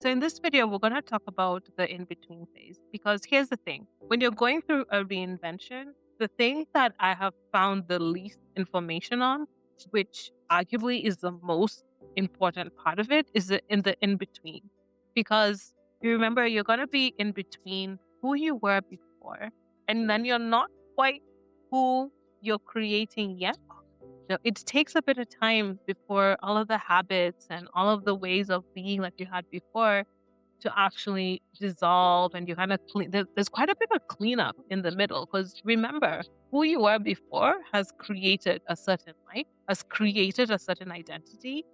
So, in this video, we're going to talk about the in between phase because here's the thing when you're going through a reinvention, the thing that I have found the least information on, which arguably is the most important part of it, is in the in between. Because you remember, you're going to be in between who you were before, and then you're not quite who you're creating yet. It takes a bit of time before all of the habits and all of the ways of being that you had before to actually dissolve, and you kind of clean. There's quite a bit of cleanup in the middle because remember, who you were before has created a certain life, has created a certain identity,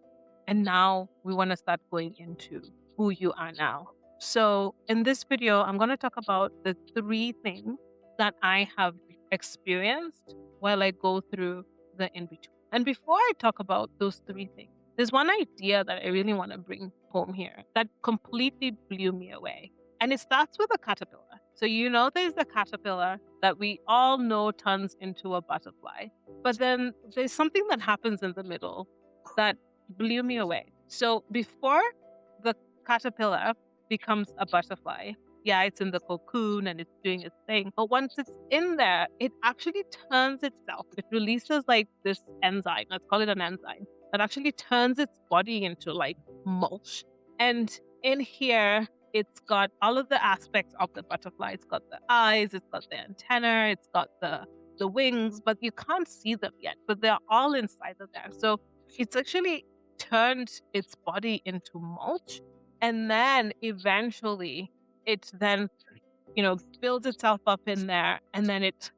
and now we want to start going into who you are now. So, in this video, I'm going to talk about the three things that I have experienced while I go through the in between. And before I talk about those three things, there's one idea that I really want to bring home here that completely blew me away. And it starts with a caterpillar. So, there's the caterpillar that we all know turns into a butterfly. But then there's something that happens in the middle that blew me away. So before the caterpillar becomes a butterfly, yeah, it's in the cocoon and it's doing its thing. But once it's in there, it actually turns itself. It releases like this enzyme, let's call it an enzyme, that actually turns its body into like mulch. And in here, it's got all of the aspects of the butterfly. It's got the eyes, it's got the antenna, it's got the wings, but you can't see them yet. But they're all inside of there. So it's actually turned its body into mulch, and then eventually it then builds itself up in there, and then it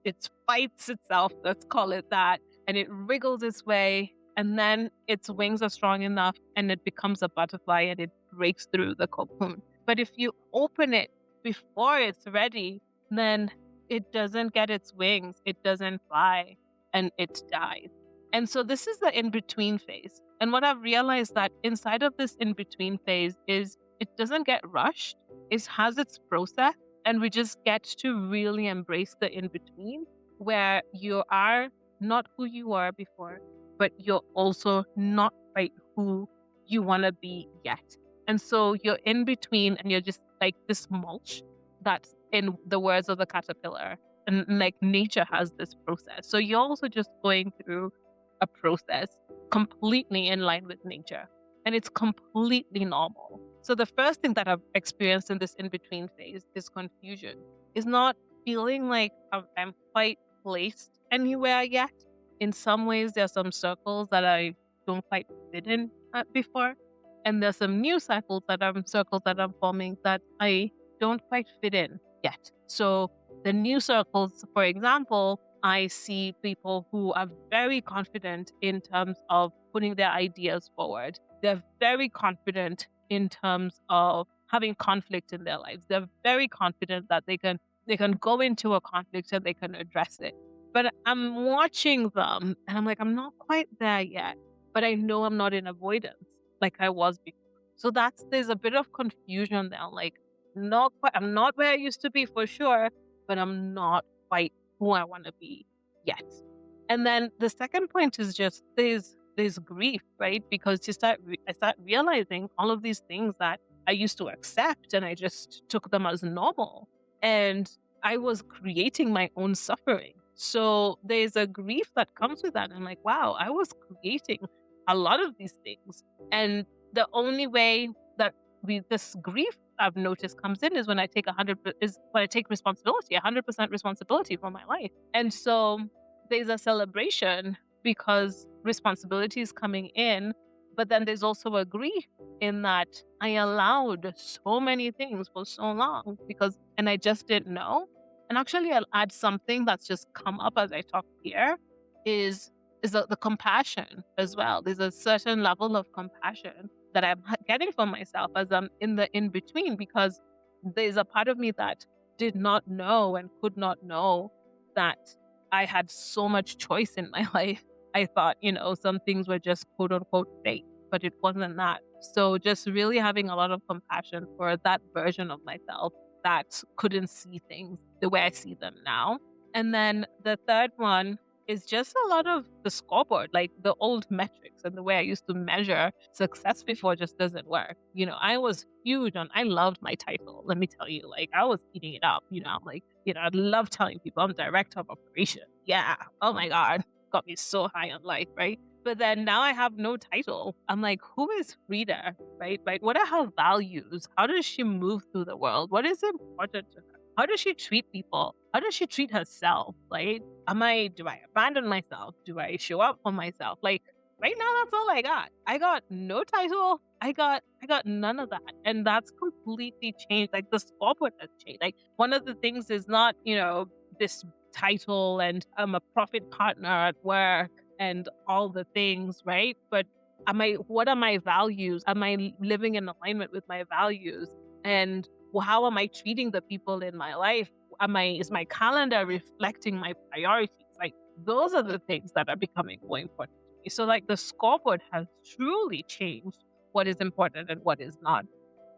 fights itself, let's call it that, and it wriggles its way, and then its wings are strong enough and it becomes a butterfly and it breaks through the cocoon. But if you open it before it's ready, then it doesn't get its wings, it doesn't fly, and it dies. And so this is the in-between phase. And what I've realized that inside of this in-between phase is it doesn't get rushed. It has its process. And we just get to really embrace the in-between where you are not who you were before, but you're also not quite who you want to be yet. And so you're in between and you're just like this mulch that's in the words of the caterpillar. And like nature has this process. So you're also just going through a process completely in line with nature. And it's completely normal. So the first thing that I've experienced in this in-between phase is confusion. Is not feeling like I'm quite placed anywhere yet. In some ways, there are some circles that I don't quite fit in before. And there's some new circles that I'm forming that I don't quite fit in yet. So the new circles, for example, I see people who are very confident in terms of putting their ideas forward. They're very confident in terms of having conflict in their lives. They're very confident that they can go into a conflict and they can address it. But I'm watching them and I'm like, I'm not quite there yet. But I know I'm not in avoidance like I was before. So there's a bit of confusion there. Like, I'm not where I used to be for sure, but I'm not quite who I want to be yet. And then the second point is just there's grief, right? Because I start realizing all of these things that I used to accept and I just took them as normal. And I was creating my own suffering. So there's a grief that comes with that. I'm like, wow, I was creating a lot of these things. And the only way that this grief I've noticed comes in is when I take 100% responsibility for my life. And so there's a celebration because responsibility is coming in, but then there's also a grief in that I allowed so many things for so long and I just didn't know. And actually, I'll add something that's just come up as I talk here is the compassion as well. There's a certain level of compassion that I'm getting for myself as I'm in the in between, because there's a part of me that did not know and could not know that I had so much choice in my life. I thought, some things were just quote unquote fate, but it wasn't that. So just really having a lot of compassion for that version of myself that couldn't see things the way I see them now. And then the third one is just a lot of the scoreboard, like the old metrics and the way I used to measure success before just doesn't work. I was huge on, I loved my title. Let me tell you, like I was eating it up, like, I love telling people I'm director of operation. Yeah. Oh my God. Got me so high on life, right? But then now I have no title. I'm like, who is Frida, right? Like, what are her values? How does she move through the world? What is important to her? How does she treat people? How does she treat herself? Like, do I abandon myself? Do I show up for myself? Like, right now, that's all I got. I got no title. I got none of that. And that's completely changed. Like, the scoreboard has changed. Like, one of the things is not, this title and I'm a profit partner at work and all the things, right? But what are my values? Am I living in alignment with my values? And how am I treating the people in my life? Is my calendar reflecting my priorities? Like, those are the things that are becoming more important to me. So like the scoreboard has truly changed what is important and what is not.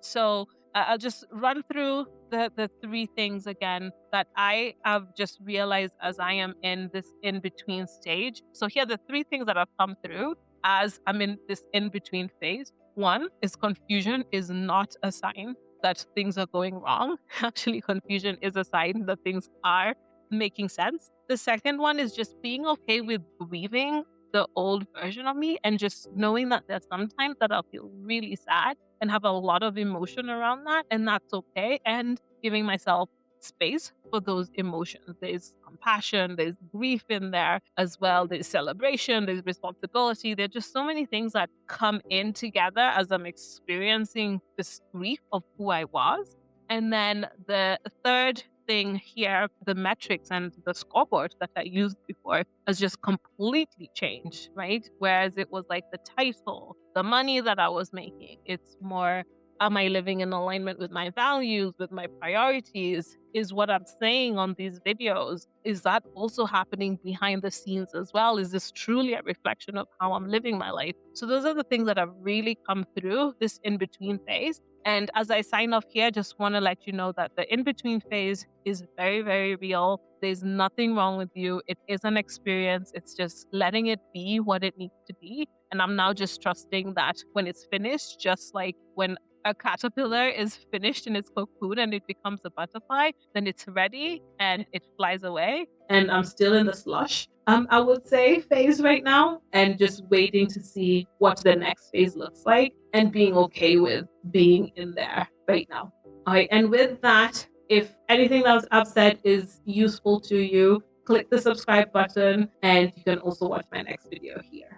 So I'll just run through the three things again that I have just realized as I am in this in between stage. So here are the three things that have come through as I'm in this in between phase. One is confusion is not a sign that things are going wrong. Actually, confusion is a sign that things are making sense. The second one is just being okay with grieving the old version of me and just knowing that there's sometimes that I'll feel really sad and have a lot of emotion around that, and that's okay. And giving myself space for those emotions. There's compassion, there's grief in there as well, there's celebration, there's responsibility. There are just so many things that come in together as I'm experiencing this grief of who I was. And then the third thing here, the metrics and the scoreboard that I used before has just completely changed, right? Whereas it was like the title, the money that I was making, it's more, am I living in alignment with my values, with my priorities? Is what I'm saying on these videos, is that also happening behind the scenes as well? Is this truly a reflection of how I'm living my life? So those are the things that have really come through this in-between phase. And as I sign off here, just want to let you know that the in-between phase is very, very real. There's nothing wrong with you. It is an experience. It's just letting it be what it needs to be. And I'm now just trusting that when it's finished, just like when a caterpillar is finished in its cocoon and it becomes a butterfly, then it's ready and it flies away. And I'm still in the slush, I would say, phase right now, and just waiting to see what the next phase looks like and being okay with being in there right now. All right. And with that, if anything that I've said is useful to you, click the subscribe button and you can also watch my next video here.